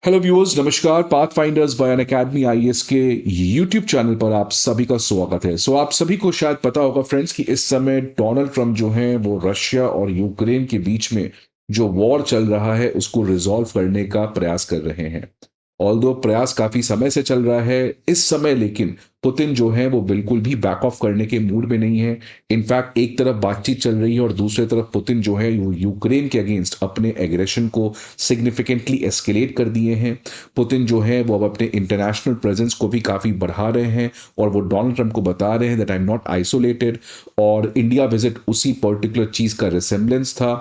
Hello viewers, नमस्कार। Path finders bye अन academy IAS के YouTube channel पर आप सभी का स्वागत है। आप सभी को शायद पता होगा फ्रेंड्स कि इस समय डोनाल्ड ट्रंप जो हैं वो रशिया और यूक्रेन के बीच में जो वॉर चल रहा है उसको रिजॉल्व करने का प्रयास कर रहे हैं। ऑल्दो प्रयास काफी समय से चल रहा है इस समय, लेकिन पुतिन जो है वो बिल्कुल भी बैक ऑफ करने के मूड में नहीं है। इनफैक्ट एक तरफ बातचीत चल रही है और दूसरी तरफ पुतिन जो है वो यूक्रेन के अगेंस्ट अपने एग्रेशन को सिग्निफिकेंटली एस्केलेट कर दिए हैं। पुतिन जो है वो अब अपने इंटरनेशनल प्रेजेंस को भी काफी बढ़ा रहे हैं और वो डोनाल्ड ट्रंप को बता रहे हैं that I am not isolated. और इंडिया विजिट उसी पर्टिकुलर चीज का रिसेम्बलेंस था।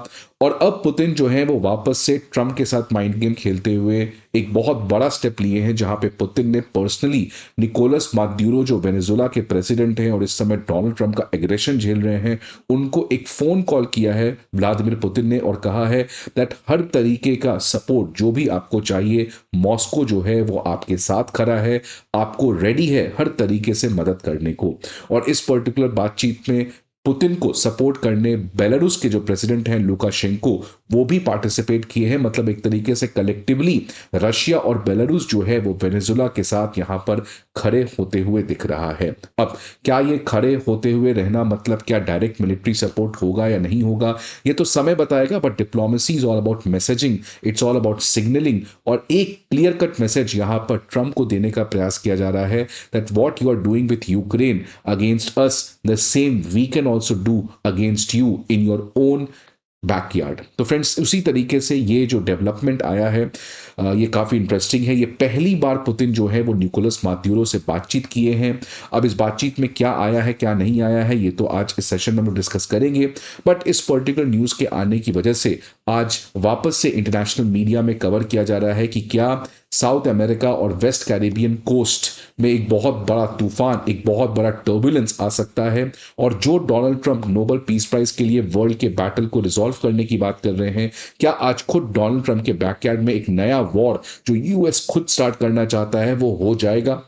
और अब पुतिन जो है वो वापस से ट्रंप के साथ माइंड गेम खेलते हुए एक बहुत बड़ा स्टेप लिए हैं, जहां पे पुतिन ने पर्सनली निकोलस मादुरो जो वेनेजुला के प्रेसिडेंट हैं और इस समय डोनाल्ड ट्रंप का एग्रेशन झेल रहे हैं, उनको एक फोन कॉल किया है व्लादिमीर पुतिन ने और कहा है दैट हर तरीके का सपोर्ट जो भी आपको चाहिए, मॉस्को जो है वो आपके साथ खड़ा है, आपको रेडी है हर तरीके से मदद करने को। और इस पर्टिकुलर बातचीत में पुतिन को सपोर्ट करने बेलारूस के जो प्रेसिडेंट हैं लुकाशेंको, वो भी पार्टिसिपेट किए हैं। मतलब एक तरीके से कलेक्टिवली रशिया और बेलारूस जो है वो वेनेजुला के साथ यहां पर खड़े होते हुए दिख रहा है। अब क्या ये खड़े होते हुए रहना मतलब क्या डायरेक्ट मिलिट्री सपोर्ट होगा या नहीं होगा, ये तो समय बताएगा। But diplomacy is all about messaging, it's all about signalling. और एक क्लियर कट मैसेज यहां पर ट्रंप को देने का प्रयास किया जा रहा है that what you are doing with Ukraine against us, the same we can also do against you in your own backyard. तो फ्रेंड्स, उसी तरीके से ये जो डेवलपमेंट आया है ये काफ़ी इंटरेस्टिंग है। ये पहली बार पुतिन जो है वो निकोलस मादुरो से बातचीत किए हैं। अब इस बातचीत में क्या आया है क्या नहीं आया है ये तो आज इस सेशन में हम लोग डिस्कस करेंगे। बट इस पर्टिकुलर न्यूज़ के आने की वजह से आज वापस से इंटरनेशनल मीडिया में कवर किया जा रहा है कि क्या साउथ अमेरिका और वेस्ट कैरिबियन कोस्ट में एक बहुत बड़ा तूफान, एक बहुत बड़ा टर्बुलेंस आ सकता है। और जो Donald Trump Nobel Peace Prize के लिए वर्ल्ड के बैटल को रिजॉल्व करने की बात कर रहे हैं, क्या आज खुद डोनाल्ड ट्रंप के बैकयार्ड में एक नया वॉर जो यूएस खुद स्टार्ट करना चाहता है वो हो जाएगा?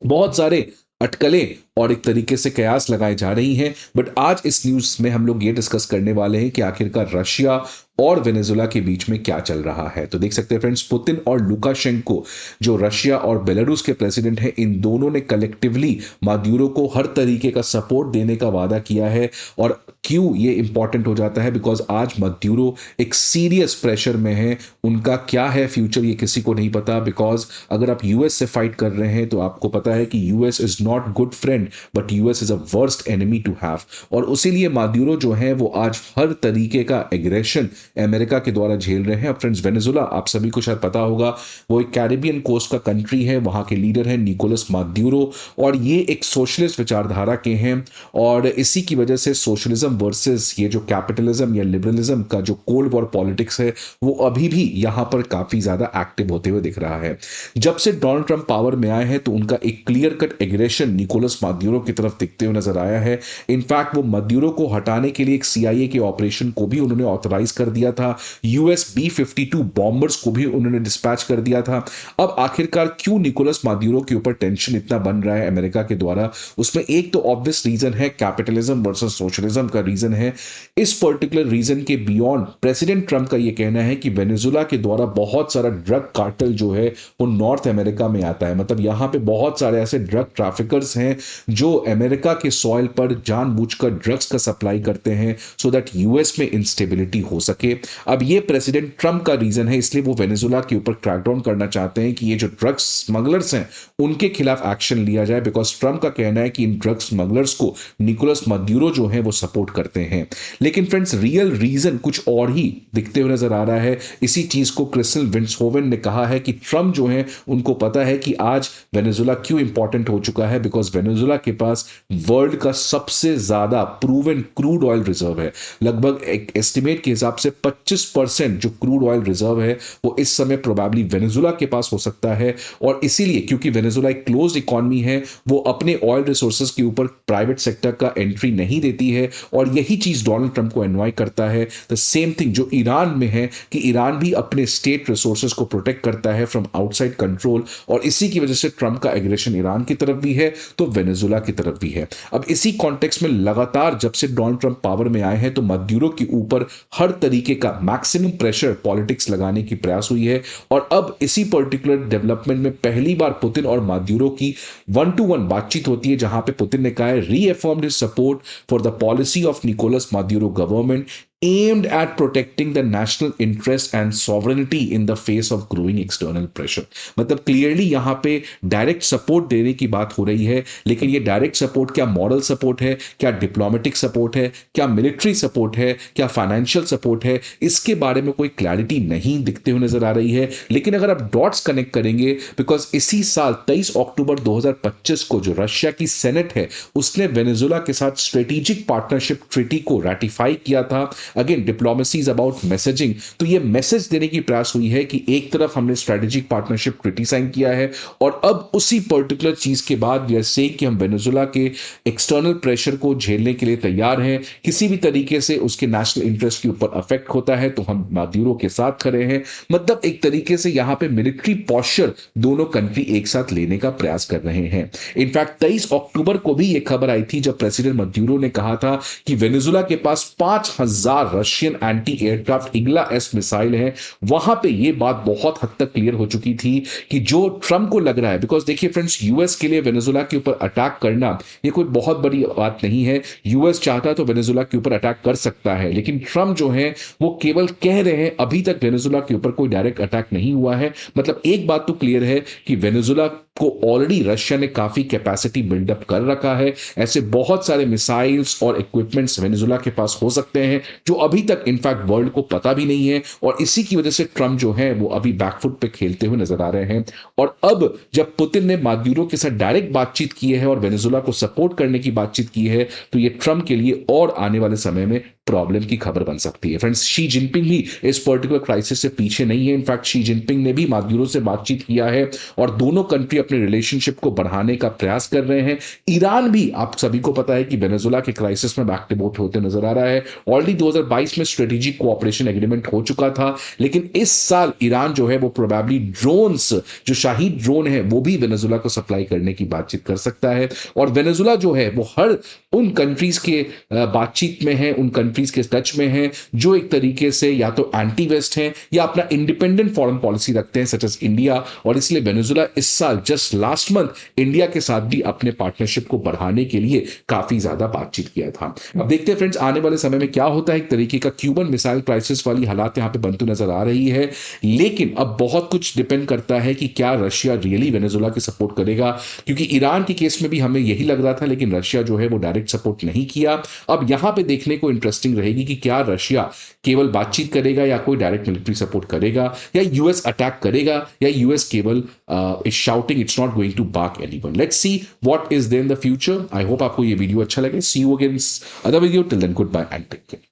बहुत सारे अटकलें और एक तरीके से कयास लगाई जा रही हैं। बट आज इस न्यूज में हम लोग ये डिस्कस करने वाले हैं कि आखिरकार रशिया और वेनेजुला के बीच में क्या चल रहा है। तो देख सकते हैं फ्रेंड्स, पुतिन और लुकाशेंको जो रशिया और बेलारूस के प्रेसिडेंट हैं, इन दोनों ने कलेक्टिवली मादुरो को हर तरीके का सपोर्ट देने का वादा किया है। और क्यों ये इंपॉर्टेंट हो जाता है, बिकॉज आज मादुरो एक सीरियस प्रेशर में है। उनका क्या है फ्यूचर ये किसी को नहीं पता, बिकॉज अगर आप यूएस से फाइट कर रहे हैं तो आपको पता है कि US is not good friend but US is a worst enemy to have. और उसीलिए मादुरो जो है वो आज हर तरीके का एग्रेशन अमेरिका के द्वारा झेल रहे हैं। अब फ्रेंड्स, वेनेजुला आप सभी को शायद पता होगा, वो एक कैरिबियन कोस्ट का कंट्री है, वहां के लीडर है निकोलस मादुरो और ये एक सोशलिस्ट विचारधारा के हैं। और इसी की वजह से सोशलिज्म वर्सेस ये जो कैपिटलिज्म या लिबरलिज्म का जो कोल्ड वॉर पॉलिटिक्स है वो अभी भी यहां पर काफी ज्यादा एक्टिव होते हुए दिख रहा है। जब से डोनाल्ड ट्रंप पावर में आए हैं तो उनका एक clear cut aggression Nicolas Maduro की तरफ दिखते हुए नजर आया है। इनफैक्ट वो मादुरो को हटाने के लिए एक सीआईए के ऑपरेशन को भी उन्होंने ऑथराइज कर दिया था। यूएस B-52 बॉम्बर्स को भी उन्होंने डिस्पैच कर दिया था। अब आखिरकार क्यों निकोलस मादुरो के ऊपर टेंशन इतना बन रहा है अमेरिका के द्वारा, उसमें एक तो ऑब्वियस रीजन है कैपिटलिज्म वर्सेस सोशलिज्म का रीजन है। इस पर्टिकुलर रीजन के बियॉन्ड प्रेसिडेंट ट्रंप का यह कहना है कि वेनेजुला के द्वारा बहुत सारा ड्रग कार्टेल जो है वो नॉर्थ अमेरिका में आता है। मतलब यहां पे बहुत सारे ऐसे ड्रग ट्रैफिकर्स हैं जो अमेरिका के सॉइल पर जानबूझकर ड्रग्स का सप्लाई करते हैं सो दैट यूएस में इंस्टेबिलिटी हो सके। अब ये प्रेसिडेंट ट्रंप का रीजन है, इसलिए वो वेनेजुला के ऊपर क्रैकडाउन करना चाहते हैं कि ये जो ड्रग्स स्मगलर्स हैं उनके खिलाफ एक्शन लिया जाए, बिकॉज ट्रंप का कहना है कि इन ड्रग्स स्मगलर्स को निकोलस मादुरो जो है वो सपोर्ट करते हैं। लेकिन फ्रेंड्स, रियल रीजन कुछ और ही दिखते हुए नजर आ रहा है। इसी चीज को क्रिस्टल विंसहोवन ने कहा है कि ट्रंप जो है उनको पता है कि आज वेनेजुला क्यों इंपॉर्टेंट हो चुका है, बिकॉज वेनेजुला के पास वर्ल्ड का सबसे ज्यादा प्रूवन क्रूड ऑयल रिजर्व है। लगभग एक एस्टिमेट के हिसाब से 25% जो क्रूड ऑयल रिजर्व है वो इस समय प्रोबेबली वेनेजुला के पास हो सकता है। और इसीलिए क्योंकि वेनेजुला एक क्लोज्ड इकोनॉमी है, वो अपने ऑयल रिसोर्सेज के ऊपर प्राइवेट सेक्टर का एंट्री नहीं देती है। और यही चीज डोनाल्ड ट्रंप को एनवाई करता है। द सेम थिंग जो ईरान में है कि ईरान भी अपने स्टेट रिसोर्सेज को प्रोटेक्ट करता है फ्रॉम आउटसाइड कंट्रोल, और इसी की वजह से ट्रंप का एग्रेशन ईरान की तरफ भी है तो वेनेजुला वेनेजुला की तरफ भी है। अब इसी कॉन्टेक्स्ट में लगातार जब से डोनाल्ड ट्रंप पावर में आए हैं तो मदुरो के ऊपर हर तरीके का मैक्सिमम प्रेशर पॉलिटिक्स लगाने की प्रयास हुई है। और अब इसी पर्टिकुलर डेवलपमेंट में पहली बार पुतिन और मदुरो की 1-to-1 बातचीत होती है, जहां पे पुतिन ने कहा है reaffirmed his support for the policy of Nicolas Maduro government aimed at protecting the national interest and sovereignty in the face of growing external pressure। मतलब क्लियरली यहां पे डायरेक्ट सपोर्ट देने की बात हो रही है, लेकिन ये डायरेक्ट सपोर्ट क्या मॉरल सपोर्ट है, क्या डिप्लोमेटिक सपोर्ट है, क्या मिलिट्री सपोर्ट है, क्या फाइनेंशियल सपोर्ट है, इसके बारे में कोई क्लैरिटी नहीं दिखते हुए नजर आ रही है। लेकिन अगर आप डॉट्स कनेक्ट करेंगे, बिकॉज इसी साल 23 अक्टूबर 2025 को जो रशिया की सेनेट है उसने वेनेजुला के साथ स्ट्रेटेजिक पार्टनरशिप ट्रीटी को रेटिफाई किया था। Again diplomacy is about messaging, तो ये मैसेज देने की प्रयास हुई है कि एक तरफ हमने स्ट्रेटेजिक पार्टनरशिप ट्रीटी साइन किया है और अब उसी पर्टिकुलर चीज के बाद वी आर सेइंग कि हम वेनेजुला के एक्सटर्नल प्रेशर को झेलने के लिए तैयार हैं। किसी भी तरीके से उसके नेशनल इंटरेस्ट के ऊपर अफेक्ट होता है तो हम मदुरो के साथ खड़े हैं। मतलब एक तरीके से यहां पे मिलिट्री पॉस्चर दोनों कंट्री एक साथ लेने का प्रयास कर रहे हैं। इनफैक्ट 23 अक्टूबर को भी यह खबर आई थी जब प्रेसिडेंट मदुरो ने कहा था कि वेनेजुला के पास 5000 Russian anti aircraft Igla S missile है। वहां पे ये बात बहुत हद तक क्लियर हो चुकी थी कि जो ट्रंप को लग रहा है, बिकॉज देखिए फ्रेंड्स, यूएस के लिए वेनेजुला के ऊपर अटैक करना ये कोई बहुत बड़ी बात नहीं है। यूएस चाहता तो वेनेजुला के ऊपर अटैक कर सकता है, लेकिन ट्रंप जो है वो केवल कह रहे हैं अभी तक वेनेजुला के ऊपर कोई डायरेक्ट अटैक नहीं हुआ है। मतलब एक बात तो क्लियर है कि वेनेजुला को ऑलरेडी रशिया ने काफी कैपेसिटी बिल्डअप कर रखा है। ऐसे बहुत सारे मिसाइल्स और इक्विपमेंट्स वेनेजुला के पास हो सकते हैं जो अभी तक इनफैक्ट वर्ल्ड को पता भी नहीं है, और इसी की वजह से ट्रंप जो है वो अभी बैकफुट पे खेलते हुए नजर आ रहे हैं। और अब जब पुतिन ने मदुरो के साथ डायरेक्ट बातचीत की है और वेनेजुला को सपोर्ट करने की बातचीत की है तो ये ट्रंप के लिए और आने वाले समय में प्रॉब्लम की खबर बन सकती है। फ्रेंड्स, शी जिनपिंग भी इस पर्टिकुलर क्राइसिस से पीछे नहीं है। इनफैक्ट शी जिनपिंग ने भी मदुरो से बातचीत किया है और दोनों कंट्री अपने रिलेशनशिप को बढ़ाने का प्रयास कर रहे हैं। ईरान भी, आप सभी को पता है कि वेनेजुला के क्राइसिस में बैकटिबोट होते नजर आ रहा है। ऑलरेडी 2022 में स्ट्रेटेजिक कोऑपरेशन एग्रीमेंट हो चुका था, लेकिन इस साल ईरान जो है वो प्रोबेबली ड्रोन्स, जो शाहीद ड्रोन है वो भी वेनेजुला को सप्लाई करने की बातचीत कर सकता है। और वेनेजुला जो है वो हर उन कंट्रीज के बातचीत में है, उन कंट्रीज के टच में है जो एक तरीके से या तो एंटी वेस्ट हैं या अपना इंडिपेंडेंट फॉरेन पॉलिसी रखते हैं, सच एज इंडिया। और इसलिए वेनेजुला इस साल जस्ट लास्ट मंथ इंडिया के साथ भी अपने पार्टनरशिप को बढ़ाने के लिए काफी ज्यादा बातचीत किया था। अब देखते हैं फ्रेंड्स आने वाले समय में क्या होता है। एक तरीके का क्यूबन मिसाइल क्राइसिस वाली हालात यहां पे बनती नजर आ रही है, लेकिन अब बहुत कुछ डिपेंड करता है कि क्या रशिया रियली वेनेजुला की सपोर्ट करेगा, क्योंकि ईरान के केस में भी हमें यही लग रहा था, लेकिन रशिया जो है वो डायरेक्ट सपोर्ट नहीं किया। अब यहां पे देखने को इंटरेस्टिंग रहेगी कि क्या रशिया केवल बातचीत करेगा या कोई डायरेक्ट मिलिट्री सपोर्ट करेगा, या यूएस अटैक करेगा, या यूएस केवल is shouting it's not going to back anyone. Let's see what is there in the future. I hope आपको ये वीडियो अच्छा लगे। See you again other video, till then good bye and take care.